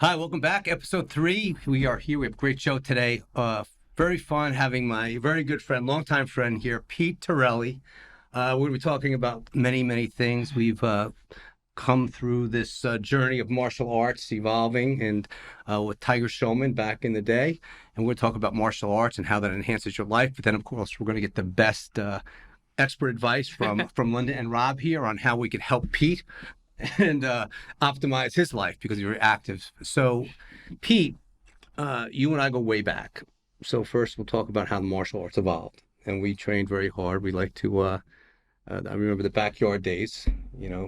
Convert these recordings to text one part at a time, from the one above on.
Hi, welcome back. Episode 3. We are here. We have a great show today. Very fun having my very good friend, longtime friend here, Pete Terelli. We'll be talking about many things. We've come through this journey of martial arts evolving and with Tiger Schulman back in the day. And we'll talk about martial arts and how that enhances your life. But then, of course, we're going to get the best expert advice from Linda and Rob here on how we could help Pete and optimize his life because you're active. So, Pete, you and I go way back. So first, we'll talk about how the martial arts evolved. And we trained very hard. We like to, I remember the backyard days,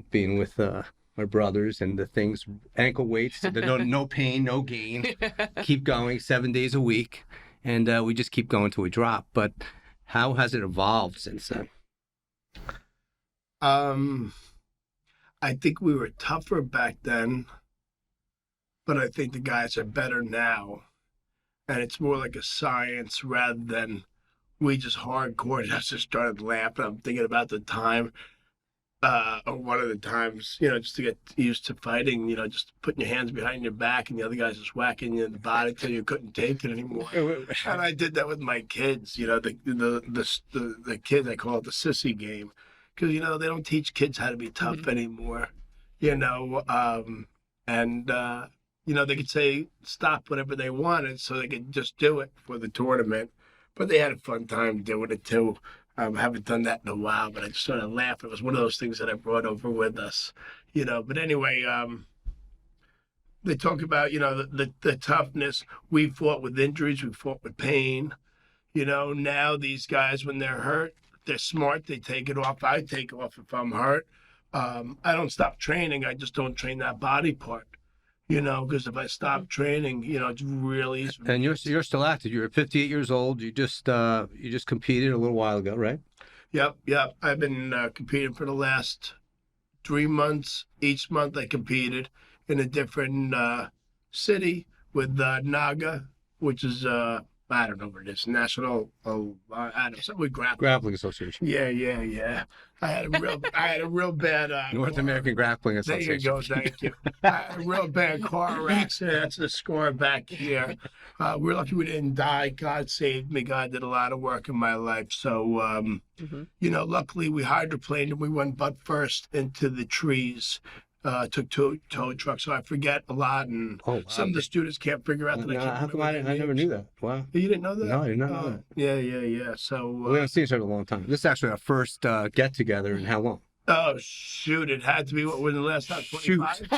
being with my brothers and the things, ankle weights, no pain, no gain, keep going 7 days a week. And we just keep going till we drop. But how has it evolved since then? I think we were tougher back then, but I think the guys are better now. And it's more like a science rather than we just hardcore. And I just started laughing. I'm thinking about the time, or one of the times, just to get used to fighting, just putting your hands behind your back and the other guy's just whacking you in the body till you couldn't take it anymore. And I did that with my kids, the kids, I call it the sissy game. Because, they don't teach kids how to be tough anymore, and, they could say stop whenever they wanted so they could just do it for the tournament. But they had a fun time doing it, too. I haven't done that in a while, but I just started laughing. It was one of those things that I brought over with us, But anyway, they talk about, the toughness. We fought with injuries. We fought with pain. Now these guys, when they're hurt, they're smart. They take it off. I take it off if I'm hurt. I don't stop training. I just don't train that body part, because if I stop training, it's really. And you're still active. You're 58 years old. You just competed a little while ago, right? Yep. I've been competing for the last 3 months. Each month I competed in a different city with Naga, which is I don't know what it is. National, I don't know, something with Grappling Association. Yeah. I had a real bad North American Grappling Association. There you go, thank you. I had a real bad car accident. That's the score back here. We're lucky we didn't die. God saved me. God did a lot of work in my life. So, luckily we hydroplaned and we went butt first into the trees. Took tow trucks, so I forget a lot, and some of the students can't figure out that I can't. How come I never knew that? Wow. You didn't know that? No, I did not know that. Yeah. So we haven't seen each other in a long time. This is actually our first get together in how long? Oh shoot! It had to be what was the last time? 25?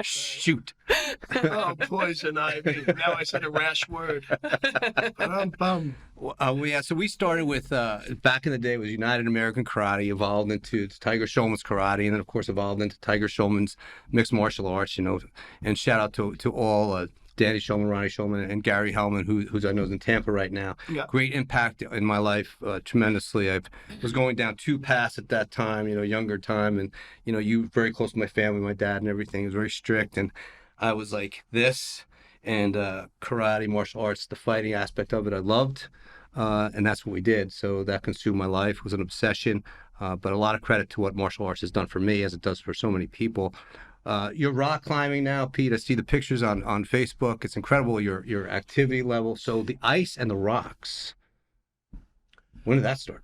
Shoot. Oh, poison ivy. Now I said a rash word. So we started with, back in the day, it was United American Karate, evolved into Tiger Schulman's Karate, and then, of course, evolved into Tiger Schulman's mixed martial arts, and shout out to all Danny Schulman, Ronnie Schulman, and Gary Hellman, who's I know is in Tampa right now. Yeah. Great impact in my life, tremendously. I was going down 2 paths at that time, younger time, and you were very close to my family, my dad, and everything. It was very strict, and I was like this, and karate, martial arts, the fighting aspect of it, I loved, and that's what we did. So that consumed my life. It was an obsession, but a lot of credit to what martial arts has done for me, as it does for so many people. You're rock climbing now, Pete. I see the pictures on Facebook. It's incredible, your activity level. So the ice and the rocks, when did that start?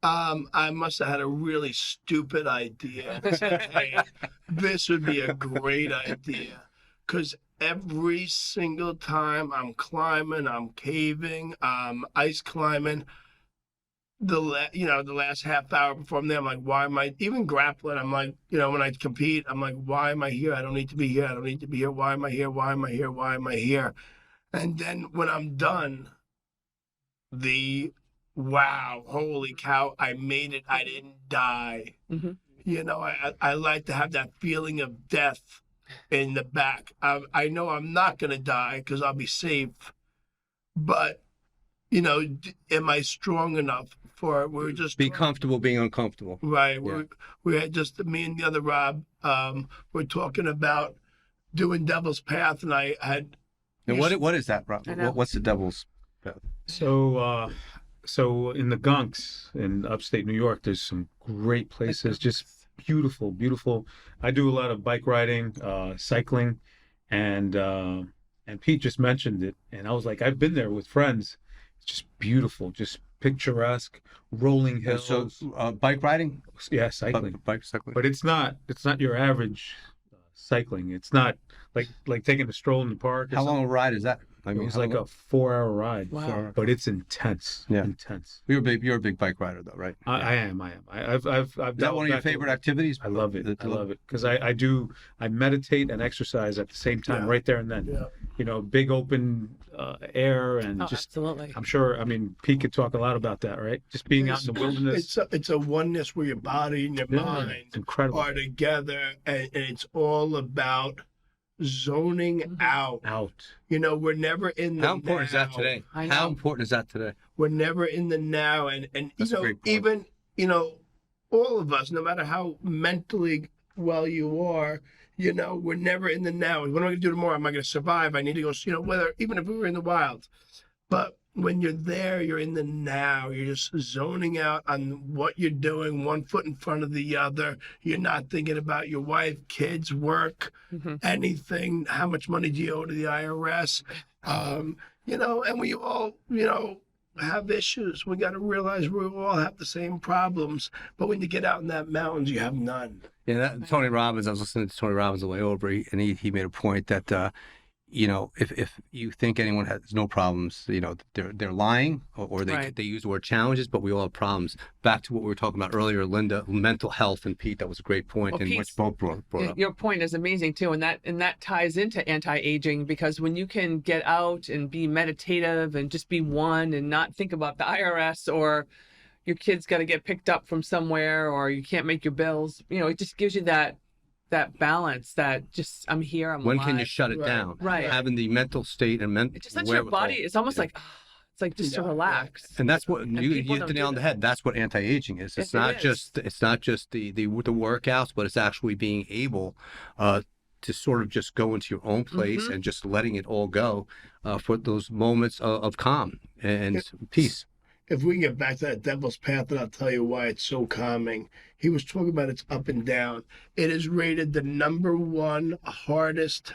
I must have had a really stupid idea. Hey, this would be a great idea, because every single time I'm climbing, I'm caving, ice climbing, the last half hour before I'm there, I'm like, why am I even grappling? I'm like, when I compete, I'm like, why am I here? I don't need to be here. I don't need to be here. Why am I here? Why am I here? Why am I here? And then when I'm done, wow, holy cow, I made it. I didn't die. I like to have that feeling of death in the back. I know I'm not going to die because I'll be safe, but am I strong enough for it? We're just be comfortable being uncomfortable. Right. Yeah. We had just me and the other Rob. We're talking about doing Devil's Path, and I had. And what is that, Rob? What's the Devil's Path? So in the Gunks in upstate New York, there's some great places. Just beautiful, beautiful. I do a lot of bike riding, cycling, and Pete just mentioned it, and I was like, I've been there with friends. It's just beautiful, just picturesque, rolling So hills. bike riding, Yeah, cycling. bike cycling. But it's not your average cycling. It's not like taking a stroll in the park or How long something. a ride is that? I It mean, was how like long? a 4-hour ride. Wow. But it's intense. Yeah. Intense. You're a big bike rider though, right? I am. I've Is that one of your favorite activities? I love it. I love it because I meditate and exercise at the same time, Yeah. right there and then. Yeah. Big open air and Oh, just. absolutely. I'm sure. I mean, Pete could talk a lot about that, right? Just being out in the wilderness. It's a oneness where your body and your Yeah, mind it's incredible. are together, and it's all about zoning out. Out. You know, we're never in the How important is that now. today? I How know. important is that today? We're never in the now, and That's a you know, great point. even all of us, no matter how mentally well you are, we're never in the now. What am I going to do tomorrow? Am I going to survive? I need to go. Whether even if we were in the wild, but when you're there, you're in the now. You're just zoning out on what you're doing, one foot in front of the other. You're not thinking about your wife, kids, work, Mhm. anything. How much money do you owe to the IRS? And we all, have issues. We got to realize we all have the same problems. But when you get out in that mountains, you have none. Yeah, Tony Robbins. I was listening to Tony Robbins on the way over, and he made a point that if you think anyone has no problems, they're lying, or they Right. they use the word challenges, but we all have problems. Back to what we were talking about earlier, Linda, mental health, and Pete. That was a great point, Well, and Pete's- which both brought up. Your point is amazing too, and that ties into anti-aging, because when you can get out and be meditative and just be one and not think about the IRS, or your kid's got to get picked up from somewhere, or you can't make your bills, it just gives you that balance, that just I'm here, I'm When alive. can you shut it Right. down? Right. Having the mental state and It just lets your body, it's almost like it's like just to Yeah. relax. And that's what And you people hit don't the do nail on the that. head. That's what anti-aging is. It's It not is. just the workouts, but it's actually being able to sort of just go into your own place and just letting it all go for those moments of calm and peace. If we can get back to that devil's path, and I'll tell you why it's so calming. He was talking about its up and down. It is rated the #1 hardest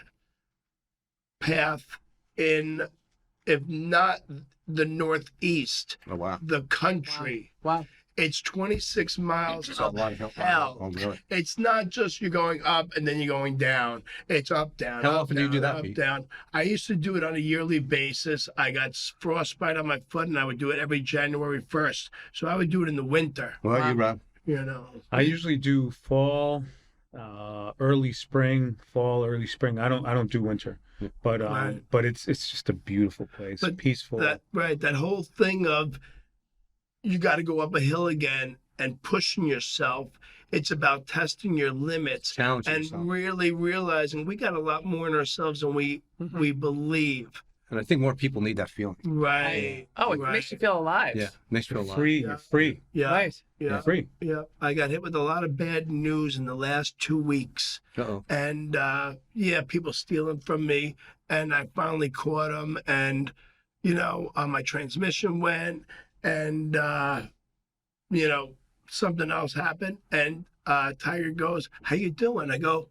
path in, if not the Northeast, Oh wow. the country. Wow. It's 26 miles It's a of lot of help. hell. Oh, really? It's not just you're going up and then you're going down. It's up, down. How up, often do you down, do that, Up, Pete? down. I used to do it on a yearly basis. I got frostbite on my foot, and I would do it every January 1st. So I would do it in the winter. Well, Wow. you Rob. I usually do fall, early spring. Early spring. I don't do winter, but Right. but it's just a beautiful place, But peaceful. That whole thing of you got to go up a hill again and pushing yourself. It's about testing your limits Challenging and yourself. really realizing we got a lot more in ourselves than we believe. And I think more people need that feeling. Right. Oh, it right. makes you feel alive. Yeah, makes you feel You're alive. free. Yeah. You're free. Yeah. Right. Yeah. You're free. Yeah, I got hit with a lot of bad news in the last 2 weeks, Uh-oh. and people stealing from me, and I finally caught them, and my transmission went, and something else happened, and Tiger goes, "How you doing?" I go,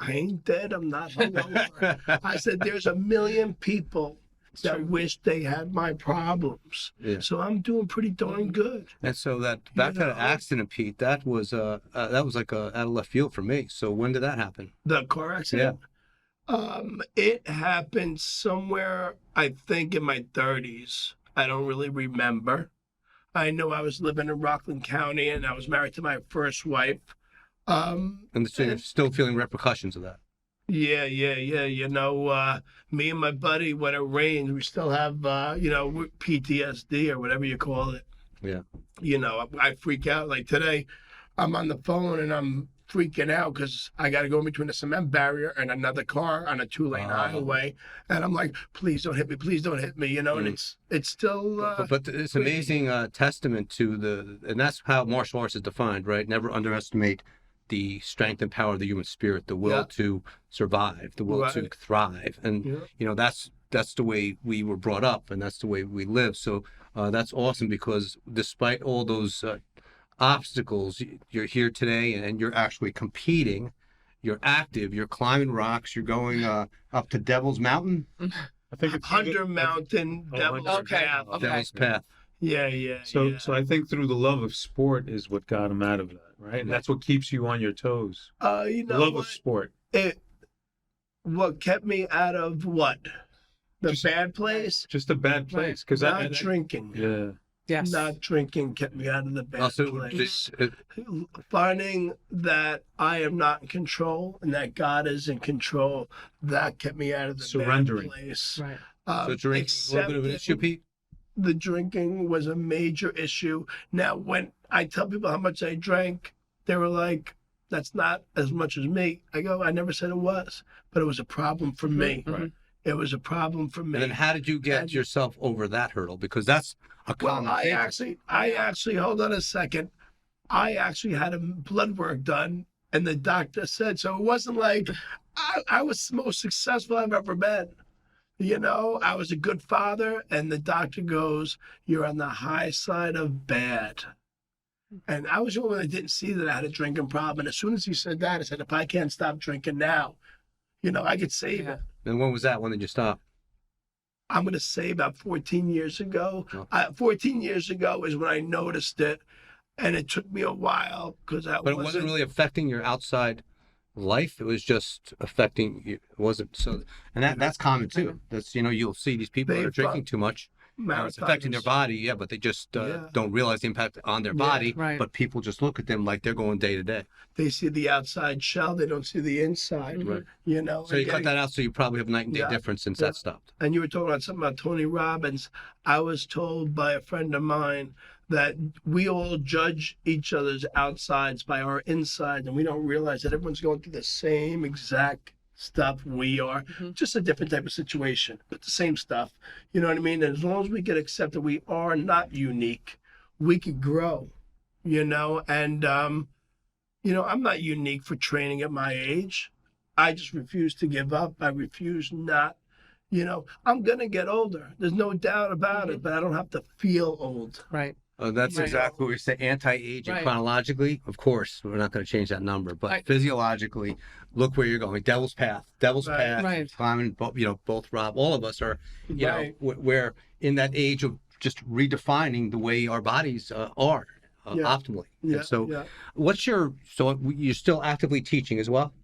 "I ain't dead. I'm not hungover." I said, "There's a million people that wish they had my problems, Yeah. so I'm doing pretty darn good." And so that back to that know. accident, Pete, that was like out of left field for me. So when did that happen? The car accident. It happened somewhere, I think, in my 30s. I don't really remember. I know I was living in Rockland County, and I was married to my first wife. And so you're still feeling repercussions of that. Yeah. Me and my buddy, when it rains, we still have, PTSD or whatever you call it. Yeah. I freak out. Like today, I'm on the phone and I'm freaking out because I got to go in between a cement barrier and another car on a 2-lane highway. And I'm like, please don't hit me. Please don't hit me. And it's still. But it's amazing testament to and that's how martial arts is defined, right? Never underestimate the strength and power of the human spirit, the will to survive, the will to Right. thrive. And, that's the way we were brought up and that's the way we live. So that's awesome because despite all those obstacles. You're here today and you're actually competing. You're active. You're climbing rocks. You're going up to Devil's Mountain. I think it's Hunter Mountain, Oh, Devil's Okay, Path. okay. Devil's Path. Yeah. So I think through the love of sport is what got him out of that, right? And that's what keeps you on your toes. You The know love what? of sport. What kept me out of what? The Just- bad place? Just a bad place, because Not drinking. yeah. Yes. Not drinking kept me out of the bad Also, place. Finding that I am not in control and that God is in control, that kept me out of the Surrendering. bad place. Right. so drinking was a little bit of an issue, Accepting Pete. the drinking was a major issue. Now, when I tell people how much I drank, they were like, that's not as much as me. I go, I never said it was, but it was a problem for me. Mhm. It was a problem for me. And then how did you get And- yourself over that hurdle? Because that's a Well, common I thing. actually, hold on a second. I actually had a blood work done, and the doctor said, so it wasn't like I was the most successful I've ever been. You know, I was a good father, and the doctor goes, you're on the high side of bad. And I was the only one that didn't see that I had a drinking problem. And as soon as he said that, I said, if I can't stop drinking now, you know, I could save Yeah. it. And when was that? When did you stop? I'm going to say about 14 years ago. Oh. 14 years ago is when I noticed it. And it took me a while because I But it wasn't really affecting your outside life. It was just affecting you. It wasn't so, and that's common too. That's you'll see these people that are They've, drinking too much. It's affecting their body, yeah, but they just Yeah. don't realize the impact on their Yeah. body. Right. But people just look at them like they're going day to day. They see the outside shell, they don't see the inside. Mhm. Right. You know. So you cut that out, so you probably have a night and day Yeah. difference since Yeah. that stopped. And you were talking about something about Tony Robbins. I was told by a friend of mine that we all judge each other's outsides by our inside, and we don't realize that everyone's going through the same exact stuff we are, Mhm. just a different type of situation, but the same stuff. You know what I mean? And as long as we get accepted, we are not unique. We could grow, and I'm not unique for training at my age. I just refuse to give up. I refuse not. I'm going to get older. There's no doubt about it, but I don't have to feel old. Right. That's Right. exactly what we say. Anti-aging Right. chronologically, of course, we're not going to change that number, but Right. physiologically, look where you're going. Devil's Path, Right. Right. climbing. Both Rob, all of us are, Right. we're in that age of just redefining the way our bodies are Yeah. optimally. Yeah. And so, yeah. you're still actively teaching as well?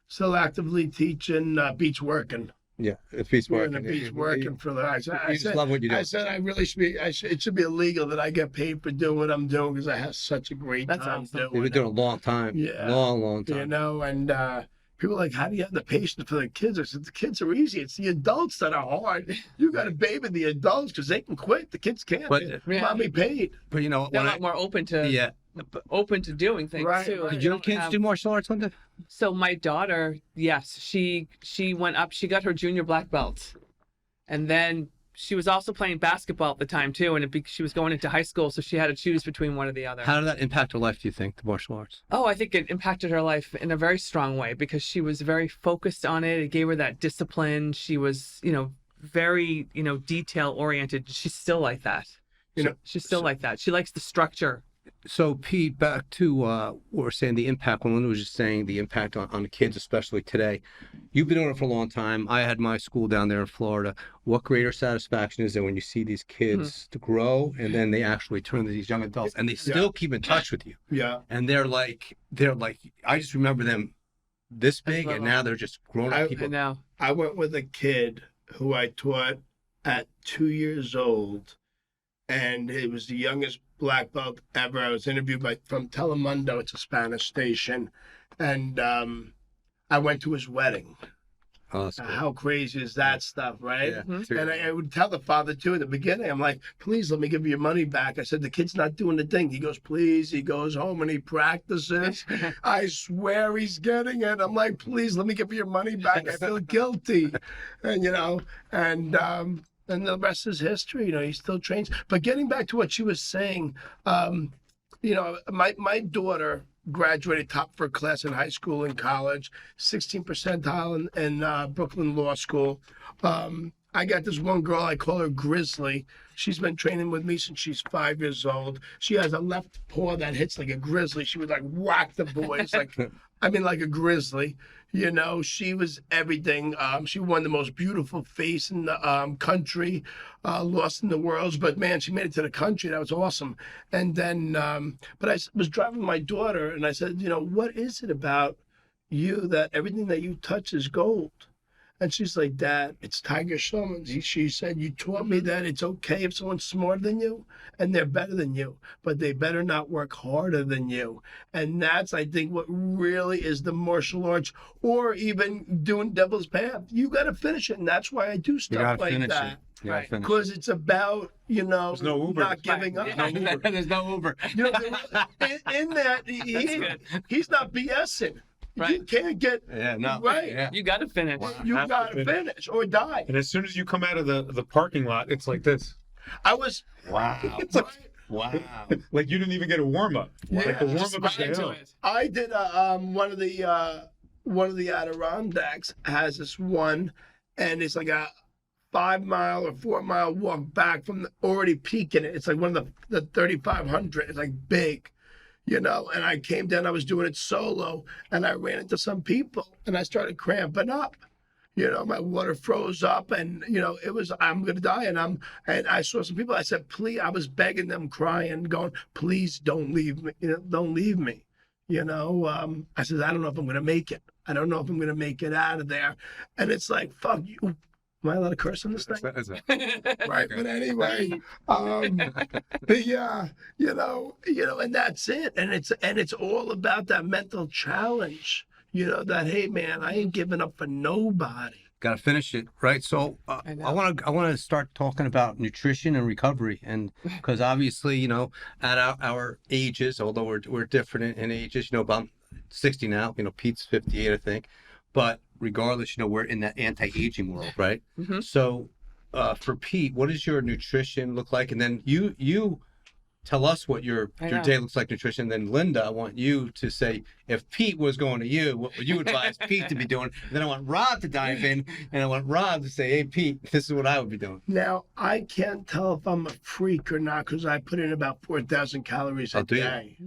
Still actively teaching beach working. Yeah, if he's We're in working. the beach working for the. I You just love what you do. I said I really should be. It should be illegal that I get paid for doing what I'm doing because I have such a great That's time awesome. You've doing been doing it a long time. Yeah. Long time. And people are like, how do you have the patience for the kids? I said, the kids are easy. It's the adults that are hard. You got to baby the adults because they can quit. The kids can't. But- They- Mommy paid. But They're a when lot more open to doing things Right, too. right. did They your don't kids have- do martial arts, Linda? So my daughter, yes, she went up. She got her junior black belt, and then she was also playing basketball at the time too. And she was going into high school, so she had to choose between one or the other. How did that impact her life, do you think, the martial arts? Oh, I think it impacted her life in a very strong way because she was very focused on it. It gave her that discipline. She was, very, detail oriented. She's still like that. She's still like that. She likes the structure. So, Pete, back to what we're saying, the impact, when Linda was just saying the impact on the kids, especially today. You've been doing it for a long time. I had my school down there in Florida. What greater satisfaction is there when you see these kids to grow and then they actually turn into these young adults and they still keep in touch with you? Yeah. And they're like, I just remember them this big and now they're just grown up I people. I know. I went with a kid who I taught at 2 years old, and he was the youngest black belt ever. I was interviewed from Telemundo. It's a Spanish station, and I went to his wedding. Oh, that's cool. How crazy is that stuff, right? Yeah. Mhm. And I would tell the father too in the beginning. I'm like, please let me give you your money back. I said, the kid's not doing the thing. He goes, please. He goes home and he practices. I swear he's getting it. I'm like, please let me give you your money back. I feel guilty. And and the rest is history. He still trains. But getting back to what she was saying, my daughter graduated top of her class in high school and college, 16 percentile in Brooklyn Law School. I got this one girl, I call her Grizzly. She's been training with me since she's 5 years old. She has a left paw that hits like a grizzly. She would like whack the boys, like like a grizzly. You know, she was everything. She won the most beautiful face in the country, lost in the worlds. But man, she made it to the country. That was awesome. And then, but I was driving my daughter, and I said, you know, what is it about you that everything that you touch is gold? And she's like, Dad, it's Tiger Schulman. She said, you taught me that it's okay if someone's smarter than you and they're better than you, but they better not work harder than you. And that's, I think, what really is the martial arts, or even doing Devil's Path. You got to finish it. And that's why I do stuff like that. Right. Because it's about, you know, There's no Uber. not giving up. There's no Uber. You know, in that, he's not BSing. Right. You can't get right. Yeah. You got to finish. You Have got to to finish or die. And as soon as you come out of the parking lot, it's like this. I was Wow. It's like, Wow. like you didn't even get a warm up. Like the warm Just up right is into the it. I did one of the Adirondacks has this one, and it's like a 5 mile or 4 mile walk back from already peaking it. It's like one of the 3,500. It's like big, you know. And I came down. I was doing it solo, and I ran into some people, and I started cramping up. You know, my water froze up, and you know, it was I'm gonna die. And I saw some people. I said, please. I was begging them, crying, going, please don't leave me. You know, don't leave me. You know, I said, I don't know if I'm gonna make it. I don't know if I'm gonna make it out of there. And it's like, fuck you. Am I allowed to curse on this thing? Right. But anyway, yeah, you know, and that's it. And it's all about that mental challenge. You know, that, hey man, I ain't giving up for nobody. Got to finish it, right? So I know. I want to start talking about nutrition and recovery, and because obviously, you know, at our ages, although we're different in ages, you know, I'm 60 now, you know, Pete's 58, I think, but regardless, you know, we're in that anti-aging world, right? Mhm. So for Pete, what does your nutrition look like? And then you tell us what your I know. day looks like nutrition. Then Linda, I want you to say, if Pete was going to you, what would you advise Pete to be doing? And then I want Rob to dive in, and I want Rob to say, hey Pete, this is what I would be doing. Now, I can't tell if I'm a freak or not because I put in about 4,000 calories a do you? day.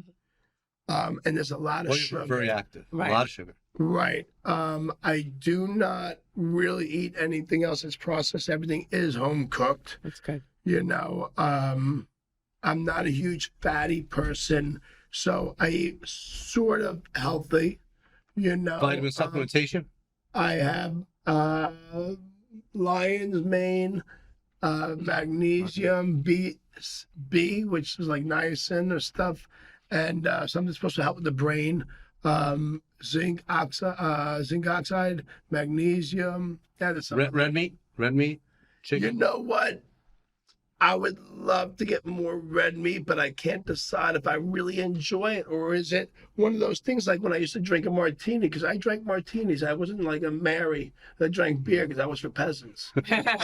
And there's a lot of Well, sugar. you're very active. Right. A lot of sugar. Right. I do not really eat anything else that's processed. Everything is home cooked. That's good. You know, I'm not a huge fatty person, so I eat sort of healthy. You know, Vitamin supplementation? I have lion's mane, magnesium, B, which is like niacin or stuff, and something supposed to help with the brain. Zinc oxide, magnesium. That is something. Red meat, chicken. You know what? I would love to get more red meat, but I can't decide if I really enjoy it, or is it one of those things like when I used to drink a martini, because I drank martinis. I wasn't like a Mary that drank beer because that was for peasants.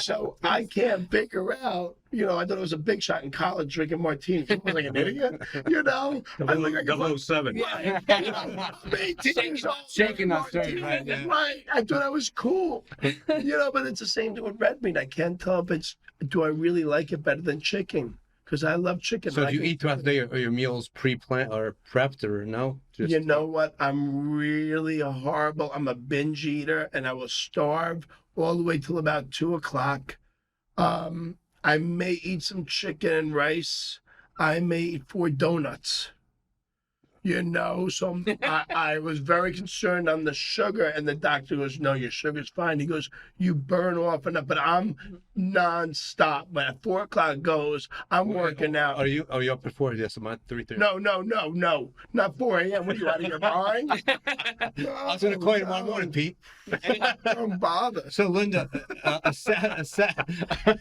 So I can't figure out, you know, I thought it was a big shot in college drinking martinis. I was like an idiot, you know? I think I could 007. Right. You know, I'm 18 years old. Shaking that drinking story, right, yeah. Right. I thought I was cool. You know, but it's the same thing with red meat. I can't tell if it's, do I really like it better than chicken? Because I love chicken. So and I do you can- eat throughout the day, or your meals pre-planned or prepped, or no? Just, You know what? I'm really horrible. I'm a binge eater, and I will starve all the way till about 2 o'clock. I may eat some chicken and rice. I may eat 4 donuts. You know, so I was very concerned on the sugar, and the doctor goes, "No, your sugar's fine." He goes, "You burn off enough," but I'm nonstop. When at 4 o'clock goes, I'm working out. Are you up before? Yes, I'm at 3:30. No, not 4 a.m. What are you out of your mind? I was going to call you tomorrow morning, Pete. Don't bother. So Linda,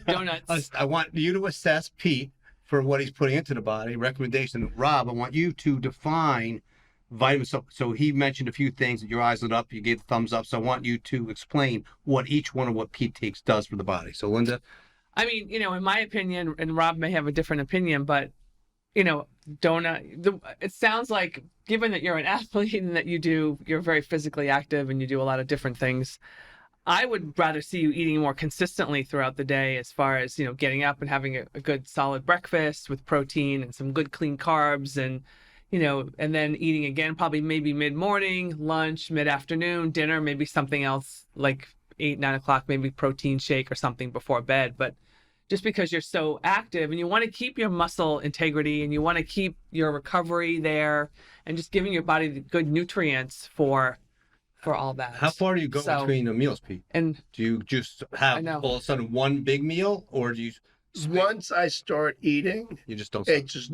Donuts. I want you to assess Pete for what he's putting into the body. Recommendation, Rob, I want you to define vitamin. So he mentioned a few things that your eyes lit up. You gave the thumbs up. So I want you to explain what each one of what Pete takes does for the body. So Linda, I mean, you know, in my opinion, and Rob may have a different opinion, but you know, it sounds like, given that you're an athlete and that you're very physically active and you do a lot of different things, I would rather see you eating more consistently throughout the day, as far as, getting up and having a good solid breakfast with protein and some good clean carbs, and and then eating again, probably maybe mid-morning, lunch, mid-afternoon, dinner, maybe something else like 8, 9 o'clock, maybe protein shake or something before bed. But just because you're so active and you want to keep your muscle integrity and you want to keep your recovery there, and just giving your body the good nutrients for all that. How far do you go between the meals, Pete? And Do you just have all of a sudden one big meal, or do you Once I start eating, you just don't? it's just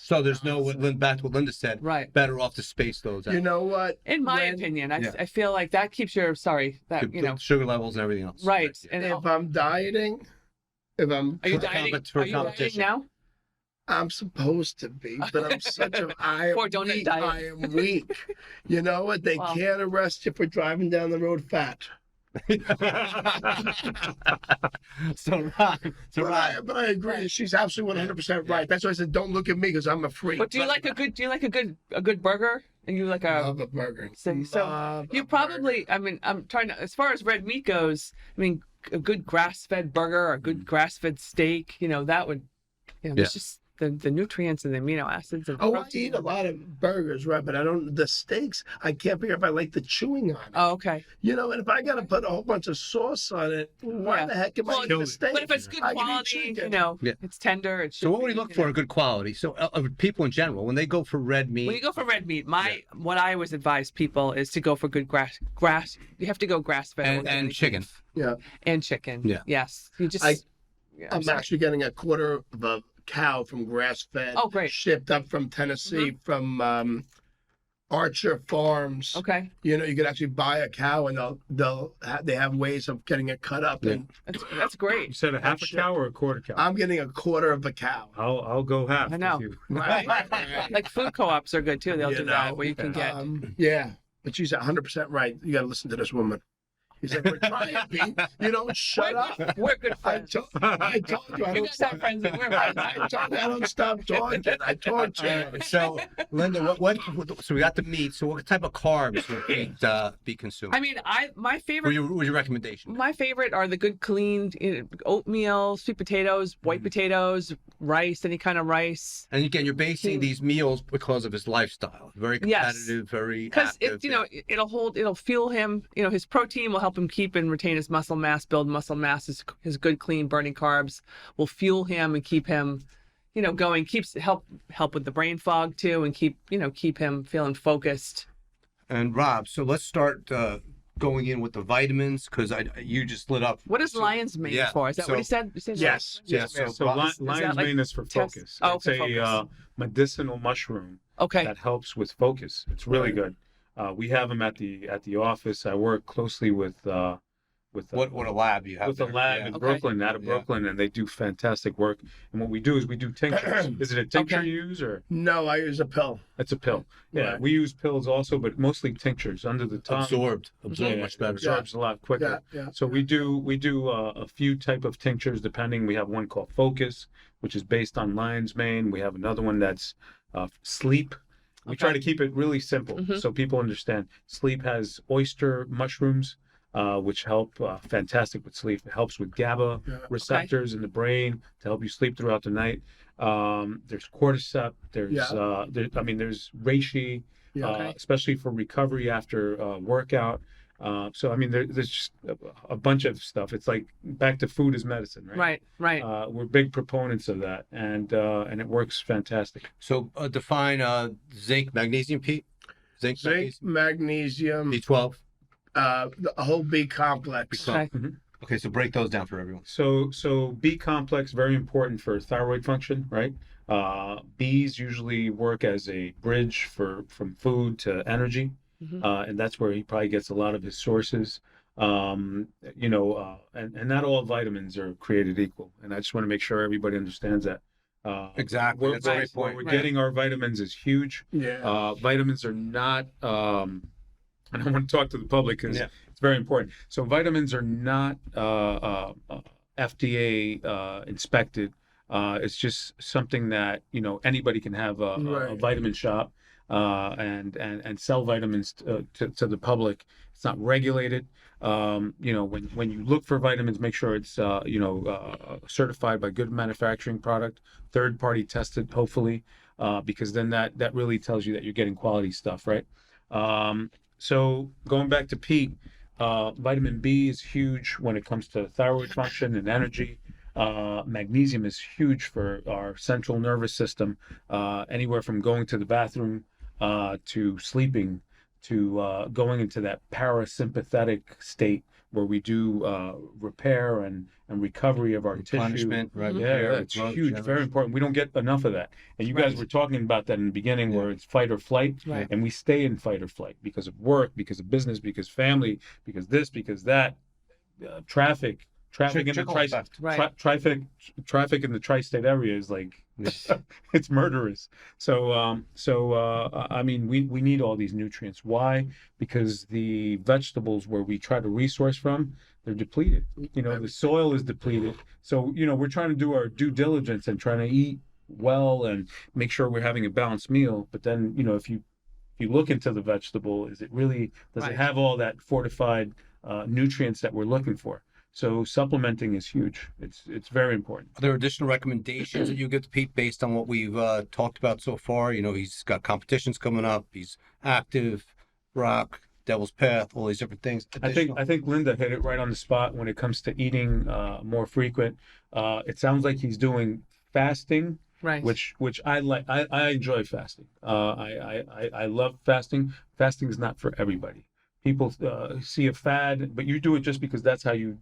So there's no back to what Linda said. right. Better off to space those out. You know what? In my When- opinion, Yeah. I feel like that keeps your The sugar levels and everything else. right. Yeah. And If I'm dieting, are are you For dieting? compet- for Are you dieting competition. now? I'm supposed to be, but I'm such a I am For donut weak. diet. I am weak. You know what? They Wow. can't arrest you for driving down the road fat. So Rob, But I agree. She's absolutely 100% right. That's why I said don't look at me because I'm a freak. But do you like a good burger? And you like a love a burger? so Love you a probably, I mean, I'm trying to, as far as red meat goes, I mean, a good grass-fed burger or a good grass-fed steak, that would, it's just the nutrients and the amino acids and Oh, I protein. eat a lot of burgers, right? But I don't. The steaks, I can't figure if I like the chewing on it. Oh, okay. You know, and if I gotta put a whole bunch of sauce on it, why Yeah. the heck am I Well, eating the steak? But if it's good I can eat quality, chicken. Yeah. it's tender. It should so what would be, you look for in good quality? So people in general, when they go for red meat, When you go for red meat, what I always advise people is to go for good grass. You have to go grass-fed and organic chicken. beef. Yeah, And chicken. Yeah. Yes. You just. I'm sorry. actually getting a quarter of a cow from grass-fed. Oh, great. Shipped up from Tennessee from Archer Farms. Okay. You know, you can actually buy a cow, and they have ways of getting it cut up. Yeah. And That's great. You said a half a cow or a quarter cow? I'm getting a quarter of a cow. I'll go half. I know. With you. Right. Like food co-ops are good too. They'll You do that know, where you can get. Yeah, but she's 100% right. You got to listen to this woman. He said, "We're trying, Pete. You don't shut up." We're good I friends. told you I You don't guys have stop. friends and we're I friends. told you I don't stop talking. I talk to you. So Linda, so we got the meat. So what type of carbs would be consumed? I mean, my favorite. What was your recommendation? My favorite are the good clean oatmeal, sweet potatoes, white potatoes, rice, any kind of rice. And again, you're basing these meals because of his lifestyle. Very Yes. competitive, very Because active. it'll fuel him. His protein will help him keep and retain his muscle mass, build muscle mass. His good, clean, burning carbs will fuel him and keep him, going. Help with the brain fog too, and keep him feeling focused. And Rob, so let's start going in with the vitamins because you just lit up. What is lion's mane yeah, for? Is that what he so- said? You said Yes. Yeah, Yes. so So Rob- lion's like mane is for test- focus. Oh, It's for a focus. medicinal mushroom Okay. that helps with focus. It's really good. We have them at the office. I work closely with what a lab you have. with a there. lab Yeah. in Okay. Brooklyn, out of Yeah. Brooklyn, and they do fantastic work. And what we do is we do tinctures. Is it a tincture Okay. you use, or No, I use a pill. it's a pill? Yeah, Right. we use pills also, but mostly tinctures under the tongue. Absorbed Yeah, much better. absorbs a lot quicker. Yeah. So we do a few type of tinctures depending. We have one called Focus, which is based on lion's mane. We have another one that's Sleep. We try Okay. to keep it really simple so people understand. Sleep has oyster mushrooms, which help fantastic with sleep. It helps with GABA Yeah. receptors in the brain to help you sleep throughout the night. There's cordyceps. There's there's reishi, Yeah. Okay. especially for recovery after workout. So I mean, there's just a bunch of stuff. It's like back to food is medicine, right? Right. We're big proponents of that, and it works fantastic. So define zinc, magnesium, Pete. Zinc, Zinc, magnesium, B12. the whole B complex. Okay. Okay, so break those down for everyone. So B complex, very important for thyroid function, right? B's usually work as a bridge from food to energy, and that's where he probably gets a lot of his sources. And not all vitamins are created equal, and I just want to make sure everybody understands that. Exactly, Where, that's a great where point. we're Right. getting our vitamins is huge. Yeah. Vitamins are not, and I want to talk to the public because Yeah. it's very important. So vitamins are not FDA inspected. It's just something that anybody can have a Right. vitamin shop. and sell vitamins to the public. It's not regulated. When you look for vitamins, make sure it's certified by good manufacturing product, third party tested, hopefully, because then that really tells you that you're getting quality stuff, right? So going back to Pete, vitamin B is huge when it comes to thyroid function and energy. Magnesium is huge for our central nervous system, anywhere from going to the bathroom to sleeping to going into that parasympathetic state where we do repair and recovery of our tissue. Replenishment, right? Yeah, Repair, it's growth, huge, very important. We don't get enough of that. And you guys were talking about that in the beginning, where it's fight or flight, Right. and we stay in fight or flight because of work, because of business, because family, because this, because that, traffic in the Trickle tri- effect. Right. traffic in the tri-state area is like it's murderous. So I mean, we need all these nutrients. Why? Because the vegetables where we try to resource from, they're depleted. The soil is depleted. So we're trying to do our due diligence and trying to eat well and make sure we're having a balanced meal. But then if you look into the vegetable, does it have all that fortified nutrients that we're looking for? So supplementing is huge. It's very important. Are there additional recommendations that you give to Pete based on what we've talked about so far? He's got competitions coming up. He's active, rock, Devil's Path, all these different things. I think Linda hit it right on the spot when it comes to eating more frequent. It sounds like he's doing fasting, Right. which I like. I enjoy fasting. I love fasting. Fasting is not for everybody. People see a fad, but you do it just because that's how you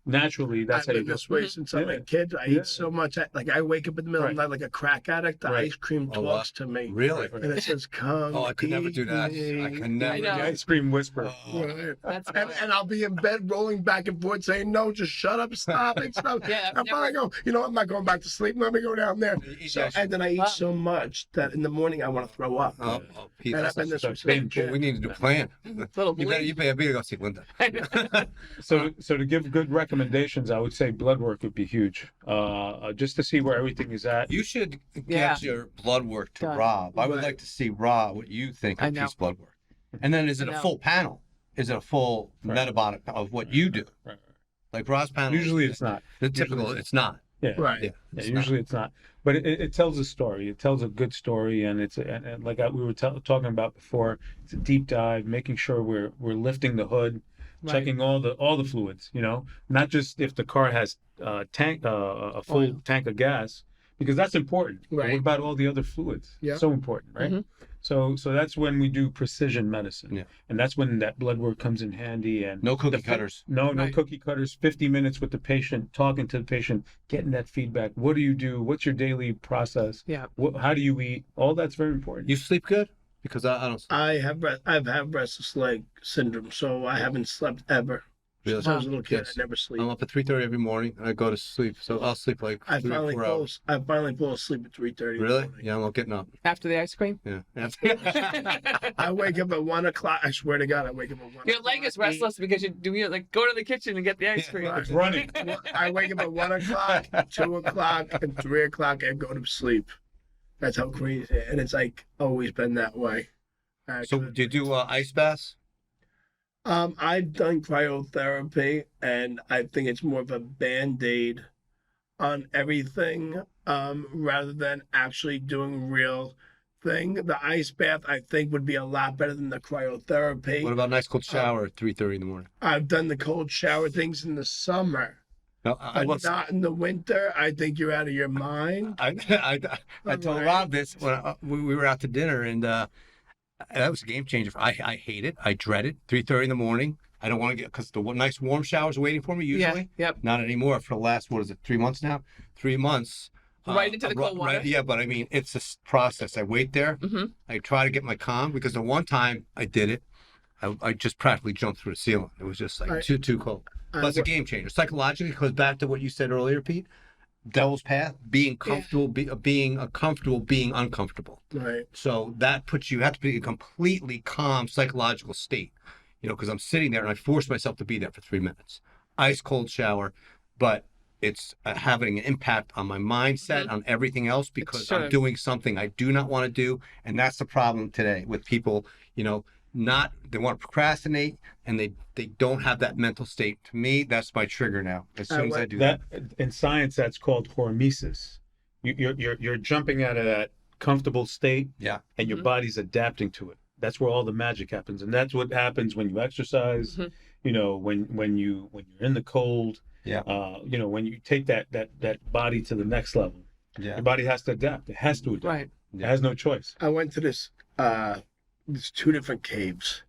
naturally. That's I've how you been go. this way since I'm a kid. I eat so much. I wake up in the middle of the night like a crack addict. The ice cream Oh, wow. talks to me. Really? And it says, "Come." Oh, I could never do that. I could never. I know. The ice cream whisper. Oh. Right. That's And I'll be in bed rolling back and forth saying, "No, just shut up, stop it, stop." Yeah, I'm finally going, I'm not going back to sleep. Let me go down there. So, and then I eat so much that in the morning I want to throw up. Oh, Pete, And that's I've been not this so way binge. since- well, we need to do a plan. little You bleed. better go see Linda. So to give good recommendations, I would say blood work would be huge. Just to see where everything is at. You should Yeah. get your blood work to Done. Rob. I would Right. like to see Rob what you think I of know. Pete's blood work. And then is it I a know. full panel? Is it a full Right. metabolic of what you do? Right. Like Rob's panel. Usually it's not. The typical. usually It's not. Yeah. Right. Yeah. Yeah, It's usually it's not, but it tells a story. It tells a good story, and and like we were talking about before, it's a deep dive, making sure we're lifting the hood, Right. checking all the fluids. Not just if the car has a full Oil. tank of gas, because that's important. But Right. what about all the other fluids? Yeah. So important, right? Mhm. So that's when we do precision medicine. Yeah. And that's when that blood work comes in handy. And No cookie the fi- cutters. No Right. cookie cutters. 50 minutes with the patient, talking to the patient, getting that feedback. What do you do? What's your daily process? Yeah. How do you eat? All that's very important. You sleep good? Because I don't. I've had restless leg syndrome, so I haven't slept ever. Really? Since I was a little kid, Yes. I never sleep. I'm up at 3:30 every morning. And I go to sleep, so I'll sleep like I 3 or finally 4 fall. hours. I finally fall asleep at 3:30. Really? Yeah, I'm not getting up. After the ice cream. Yeah. I wake up at 1:00. I swear to God, I wake up at 1:00. Your leg is restless because you do like go to the kitchen and get the ice Yeah, cream. right. It's running. I wake up at 1:00, 2:00, and 3:00, and go to sleep. That's how crazy. And it's like always been that way. So actually. do you do ice baths? I've done cryotherapy, and I think it's more of a band-aid on everything, rather than actually doing real thing. The ice bath, I think, would be a lot better than the cryotherapy. What about a nice cold shower at 3:30 in the morning? I've done the cold shower things in the summer, No, I but was. not in the winter. I think you're out of your mind. I told Rob this when we were out to dinner, and that was a game changer. I hate it. I dread it. 3:30 in the morning. I don't want to get because the nice warm showers are waiting for me usually. Yeah. Yep. Not anymore. For the last 3 months now? 3 months. Right into the cold water? Right, yeah, but I mean, it's a process. I wait there. Mm-hmm. I try to get my calm because the one time I did it, I just practically jumped through the ceiling. It was just like Right. too cold. But it's a game changer. Psychologically, it goes back to what you said earlier, Pete. Devil's path, being comfortable, being uncomfortable. Right. So that puts you have to be in a completely calm psychological state, because I'm sitting there and I force myself to be there for 3 minutes. Ice cold shower, but it's having an impact on my mindset, on everything else, because I'm should. doing something I do not want to do. And that's the problem today with people, they want to procrastinate and they don't have that mental state. To me, that's my trigger now. As soon as I do that. In science, that's called hormesis. You're jumping out of that comfortable state, Yeah. and your body's adapting to it. That's where all the magic happens, and that's what happens when you exercise. When you're in the cold. Yeah. When you take that body to the next level, your body has to adapt. It has to adapt. Right. It has no choice. I went to there's 2 different caves,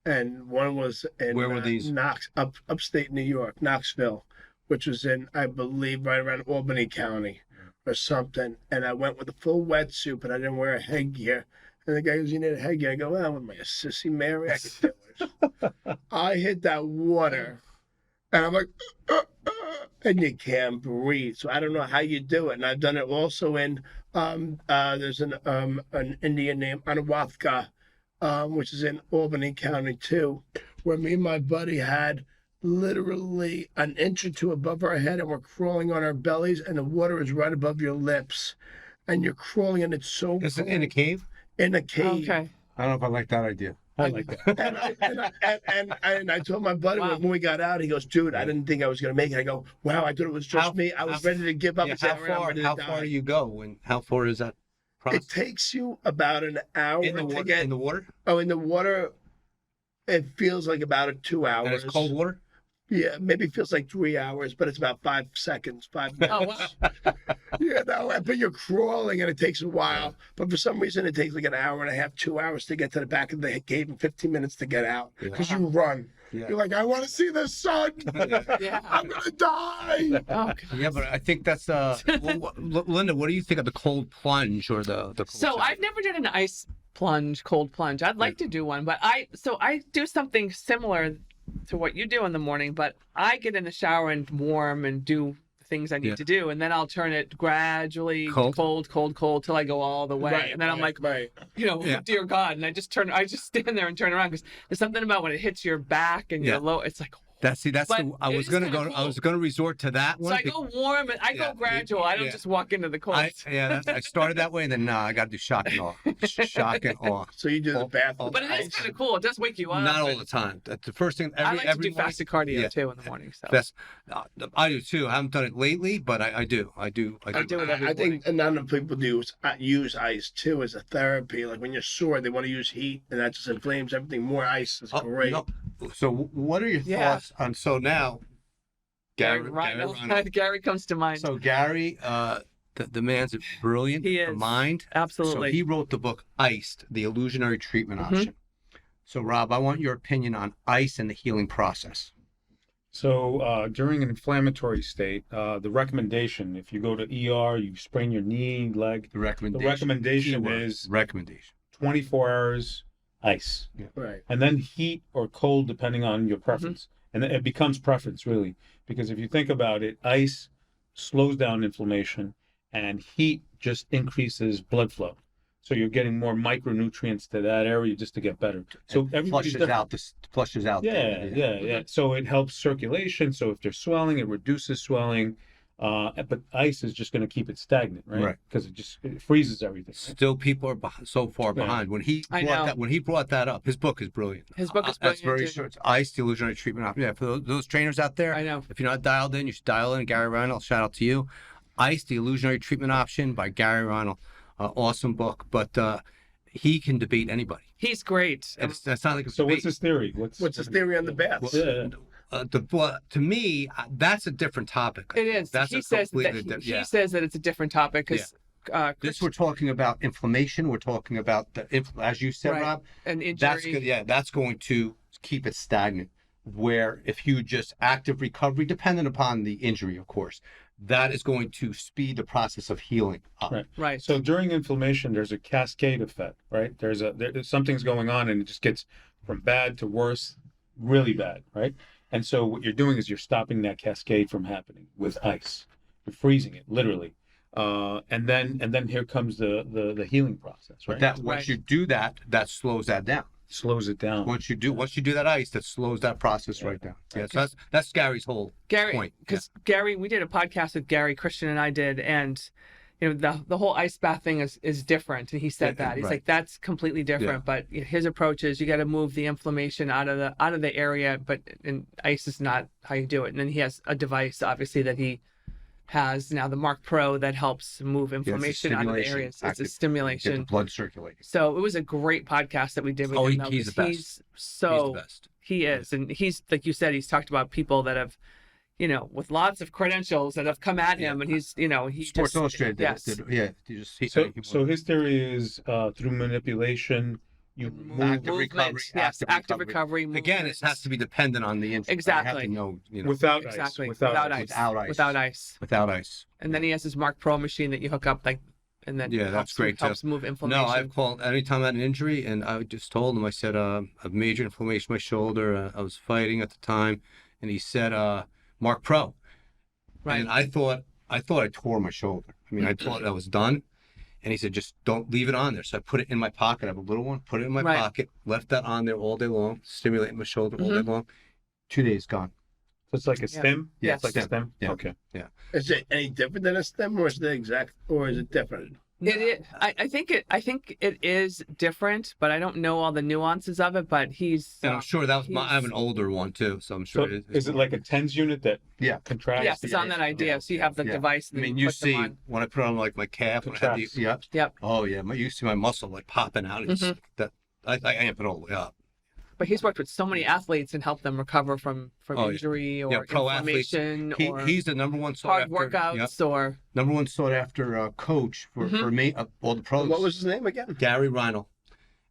and one was in Where were these? Upstate New York, Knoxville, which was in, I believe, right around Albany County or something. And I went with a full wetsuit, but I didn't wear a headgear. And the guy goes, "You need a headgear." I go, "Well, am I a sissy Mary? I could do it." I hit that water, and I'm like, and you can't breathe. So I don't know how you do it. And I've done it also in there's an Indian named Anawathka, which is in Albany County too, where me and my buddy had literally an inch or 2 above our head, and we're crawling on our bellies, and the water is right above your lips, and you're crawling, and it's so Is it cold. in a cave? In a cave. Okay. I don't know if I like that idea. I like that. And I told my buddy Wow. when we got out, he goes, "Dude, I didn't think I was gonna make it." I go, "Wow, I thought it was just me. I was ready to give up." Yeah, and say, how "All right, I'm far? ready to How die." far do you go? And how far is that It process? takes you about an hour In the to water? get. In the water? Oh, in the water, it feels like about 2 hours. And it's cold water? Yeah, maybe it feels like 3 hours, but it's about 5 seconds, 5 minutes. Oh wow. But you're crawling and it takes a while. But for some reason, it takes like an hour and a half, 2 hours to get to the back of the cave and 15 minutes to get out because you run. Yeah. You're like, "I want to see the sun. Yeah. I'm gonna die." Oh, Yeah, but I think that's Linda, what do you think of the cold plunge or the cold So shower? I've never done an ice plunge, cold plunge. I'd like to do one, but I do something similar to what you do in the morning, but I get in the shower and warm and do the things I need to do, and then I'll turn it gradually Cold? cold till I go all the way, and then I'm like, Yeah. dear God, and I just stand there and turn around because there's something about when it hits your back and your low, it's like. That's But I it was is gonna kinda go. I cool. was gonna resort to that So one. I go warm and I Yeah, go gradual. I don't yeah. just walk into the cold. I started that way, and then I got to do shock and awe. Shock and awe. So you do the bath. Oh, But it is kind of cool. It does wake you up. Not all and the time. That's the first thing. I like to every do morning- fasted cardio Yeah. too in the morning. So That's I do too. I haven't done it lately, but I do. I do. I do it every I morning. think a lot of people use ice too as a therapy. Like when you're sore, they want to use heat, and that just inflames everything. More ice is great. No. So, what are your Yeah. thoughts on? So now, Gary Reinhold. Gary comes to mind. So Gary, the man's brilliant. He A is. mind. Absolutely. So he wrote the book Iced: The Illusionary Treatment Option. So Rob, I want your opinion on ice and the healing process. So during an inflammatory state, the recommendation, if you go to ER, you sprain your knee, leg, The the recommendation. recommendation Keyword, is recommendation. 24 hours ice. Right. And then heat or cold, depending on your preference. And it becomes preference, really. Because if you think about it, ice slows down inflammation and heat just increases blood flow. So you're getting more micronutrients to that area just to get better. So It everybody's flushes out. Yeah. So it helps circulation. So if there's swelling, it reduces swelling. But ice is just going to keep it stagnant, right? Right. Because it freezes everything. Right? Still, people are so far Yeah. behind. When he I brought know. that, when he brought that up, his book is brilliant. His book is That's brilliant, very too. short. It's Ice: The Illusionary Treatment Option. Yeah, for those trainers out there, I know. if you're not dialed in, you should dial in. Gary Reinhold, shout out to you. Ice: The Illusionary Treatment Option by Gary Reinhold. Awesome book, but he can debate anybody. He's great. And it's not like a So debate. what's his theory? What's his theory on the baths? Yeah. To me, that's a different topic. It is. That's He a says completely that different. he says that it's a different topic because This we're talking about inflammation. We're talking about as you said, Right. Rob. an injury. That's good. Yeah, that's going to keep it stagnant. Where if you just active recovery, dependent upon the injury, of course, that is going to speed the process of healing up. Right. Right. So during inflammation, there's a cascade effect, right? There's something's going on, and it just gets from bad to worse, really bad, right? And so what you're doing is you're stopping that cascade from happening with ice. You're freezing it, literally. And then here comes the healing process, right? But that once Right. you do that, that slows that down. slows it down. Once you do that ice, that slows that process right down. Yeah, so that's Gary's whole Gary, point. because Gary, we did a podcast with Gary, Christian and I did, and the whole ice bath thing is different, and he said that he's right. like, that's completely different. But his approach is you got to move the inflammation out of the area, and ice is not how you do it. And then he has a device, obviously, that he has now, the Mark Pro, that helps move inflammation out of the areas. It's a Get stimulation. the blood circulating. So it was a great podcast that we did with him. Though, he's the best. He's so He's the best. he is, and he's, like you said, he's talked about people that have, with lots of credentials that have come at him, and he's, he Sports just, Illustrated. yes. So his theory is through manipulation, you move. Active recovery. Movement, yes, active recovery. Again, it has to be dependent on the injury. Exactly. You have to know, without Exactly. ice. Without ice. Without ice. Without ice. And then he has his Mark Pro machine that you hook up, and then that's great, too. helps move inflammation. No, I've called anytime I had an injury, and I just told him, I said, I have major inflammation in my shoulder. I was fighting at the time, and he said, Mark Pro. Right. And I thought I tore my shoulder. I mean, I thought I was done. And he said, just don't leave it on there. So I put it in my pocket. I have a little one, put it in my pocket, left that on there all day long, stimulating my shoulder all day long. 2 days gone. So it's like a stem? Yeah, It's like a stem? Yeah. Okay. Yeah. Is it any different than a stem, or is it different? I think it is different, but I don't know all the nuances of it. But And I'm sure that was I have an older one too, so I'm So sure is it like a TENS unit that contracts? yes, it's on that idea. So you have the device. I And mean, you you put them see on. when I put on like my calf, when I had Contracts. Yep. Oh yeah, you see my muscle like popping out. It's that I amp it all the way up. But he's worked with so many athletes and helped them recover from Oh, yeah. injury or Pro athletes. inflammation or He's the number one sought hard after workouts or number one sought after coach for me all the pros. What was his name again? Gary Reinl.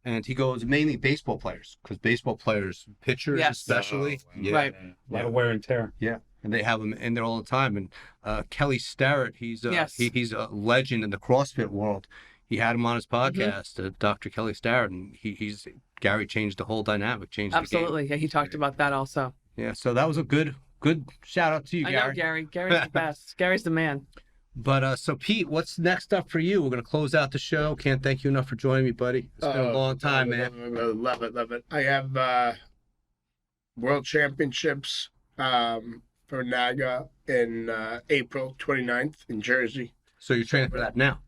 And he goes mainly baseball players, because baseball players, pitchers Yes. especially, Right. A lot of wear and tear. Yeah, and they have him in there all the time. And Kelly Starrett, he's he's a legend in the CrossFit world. He had him on his podcast, Dr. Kelly Starrett, and Gary changed the whole dynamic, changed absolutely. the game. Yeah, he talked about that also. Yeah, so that was a good shout out to you, I Gary. know Gary. Gary's the best. Gary's the man. But so Pete, what's next up for you? We're gonna close out the show. Can't thank you enough for joining me, buddy. It's been a long time, man. Love it. I have World Championships for NAGA in April 29th in Jersey. So you're training for that now?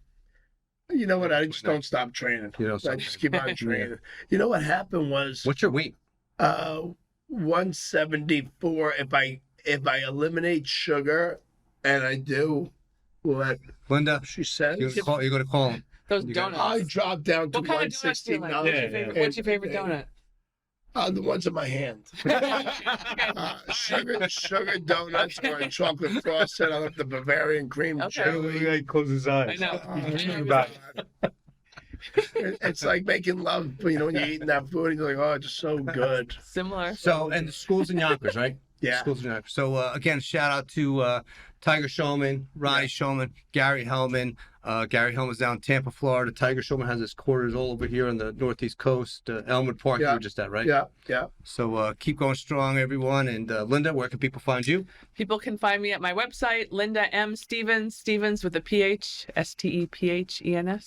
You know what? I just don't stop training. I just keep on training. You know what happened was What's your weight? 174. If I eliminate sugar, and I do what Linda, she says, you're gonna call him. Those You got- donuts. I drop down to What kind of donuts do you like? $116. What's your favorite donut? The ones in my hand. Sugar donuts or chocolate frosted. I love the Bavarian cream Okay. jelly. He closes his eyes. I know. Thinking about it. It's like making love, when you're eating that food and you're like, oh, it's just so good. Similar. So, and the school's in Yonkers, right? Yeah. School's in Yonkers. So, again, shout out to Tiger Schulman, Ronnie Schulman, Gary Hellman. Gary Hellman's down in Tampa, Florida. Tiger Schulman has his quarters all over here on the Northeast Coast. Elmwood Park, you were just at, right? Yeah. So keep going strong, everyone. And Linda, where can people find you? People can find me at my website, Linda M. Stevens, Stevens with a PH, STEPHENS,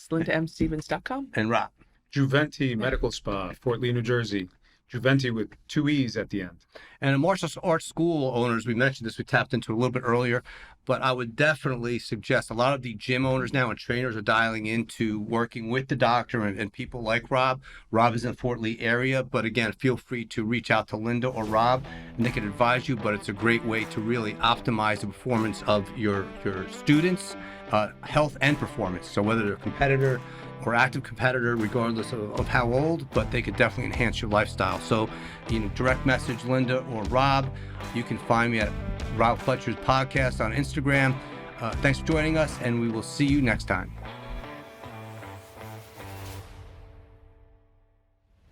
LindaMStevens.com. And Rob. Juventi Medical Spa, Fort Lee, New Jersey. Juventi with 2 E's at the end. And the martial arts school owners, we mentioned this, we tapped into a little bit earlier, but I would definitely suggest a lot of the gym owners now and trainers are dialing into working with the doctor and people like Rob. Rob is in Fort Lee area, but again, feel free to reach out to Linda or Rob and they can advise you, but it's a great way to really optimize the performance of your students, health and performance. So whether they're a competitor or active competitor, regardless of how old, but they could definitely enhance your lifestyle. So, direct message Linda or Rob. You can find me at Rob Fletcher's podcast on Instagram. Thanks for joining us, and we will see you next time.